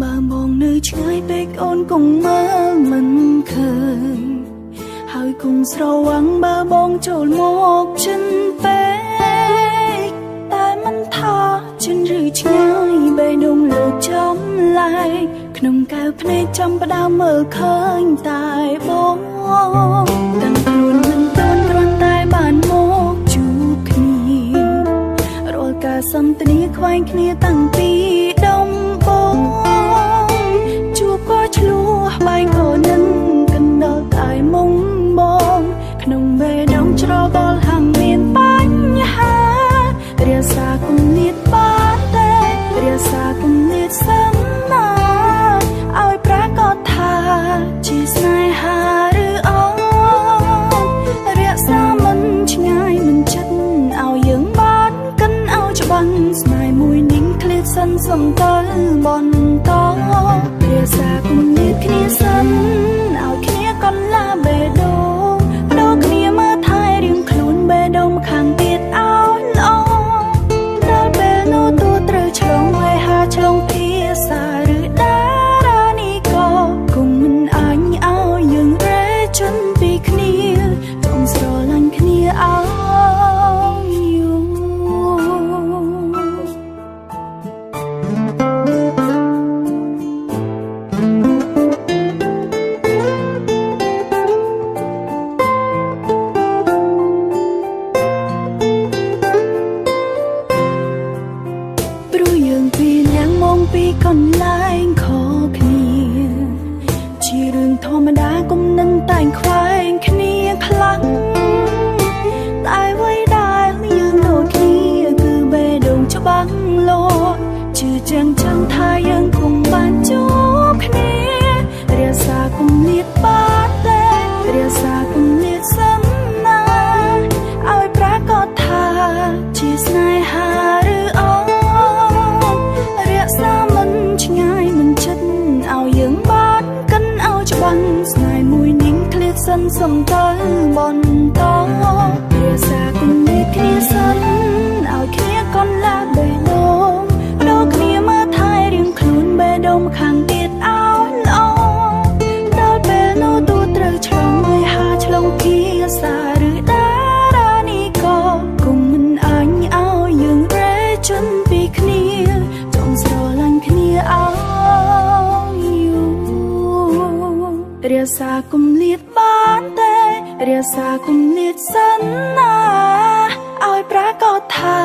បើមកនៅឆ្ងាយពេកអូនគង់មើលមិនឃើញហើយគង់ស្រវឹងបើបងចូលមកចិនពេកតែមិនថាចិនឬឆ្ងាយបេះដូងលើចំឡាយក្នុងកៅភ្នែកចាំផ្ដើមមើលឃើញតែបងទាំងខ្លួនមិនទាន់គ្រាន់តែបានមកជួបគ្នារាល់ការសន្ទនាខ្វែងគ្នាតាំងពីដំបូងជួបក៏ឆ្លោះបែកក៏នឹងកណ្ដោតែមុំបងក្នុងបេះដូងច្របល់ហាំមានបញ្ហារាសាគុំនៀតបានទេរាសាគុំនៀតសឹងណាឲ្យប្រាកដថាជាស្នេហាឬអត់រាសាមិនឆ្ងាយមិនចិត្តឲ្យយើងបានកិនឲ្យច្បាំងស្នេហ៍មួយនឹងឃ្លាតសិនសំទៅបន្តរាសាគុំនៀតគ្នាសិនឲ្យគ្នាកន្លាបេះដូងដូរគ្នាមើលថែរៀងខ្លួនបេះដូងខាងទៀតឲ្យល្អដល់ពេលនោះទូត្រូវឆ្លងវេហាឆ្លងភាសាឬដារានីក៏គង់មិនអាចឲ្យយើងរែជន់ពីគ្នាចង់ស្រឡាញ់គ្នាឲ្យយូរព្រោះយើងពីរនាក់មកពីកន្លែងខុសគ្នាជារឿងធម្មតាគុំនឹងតែងខ្វែងគ្នាខ្លាំងតែអ្វីដែលយើងដូចគ្នាគឺបេះដូងច្បាស់លាស់ជឿជាក់ចាំថាយើងគង់បានជួបគ្នារាសាគុំនៀតបានទេរាសាគុំនៀតសឹងណាឲ្យប្រាកដថាជាស្នេហាឬអត់រាសាមិនឆ្ងាយមិនចិត្តឲ្យយើងបានកិនឲ្យច្បាំងស្នេហ៍មួយនឹងឃ្លាតសិនសំទៅបន្តរាសាគុំនៀតគ្នាសិនឲ្យគ្នាកន្លាបេះដូងដូរគ្នាមើលថែរៀងខ្លួនបេះដូងខាងទៀតឲ្យល្អដល់ពេលនោះទូត្រូវឆ្លងវេហាឆ្លងភាសាឬដារានីក៏គង់មិនអាចឲ្យយើងរែជន់ពីគ្នាចង់ស្រឡាញ់គ្នាឲ្យយូររាសាគុំនៀតបានទេរាសាគុំនៀតសិនណាឲ្យប្រាកដថា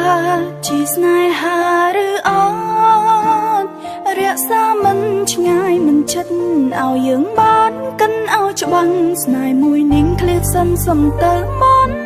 ជាស្នេហាឬអត់រាសាមិនឆ្ងាយមិនចិត្តឲ្យយើងបានកិនឲ្យច្បាំងស្នេហ៍មួយនឹងឃ្លាតសិនសំទៅមន់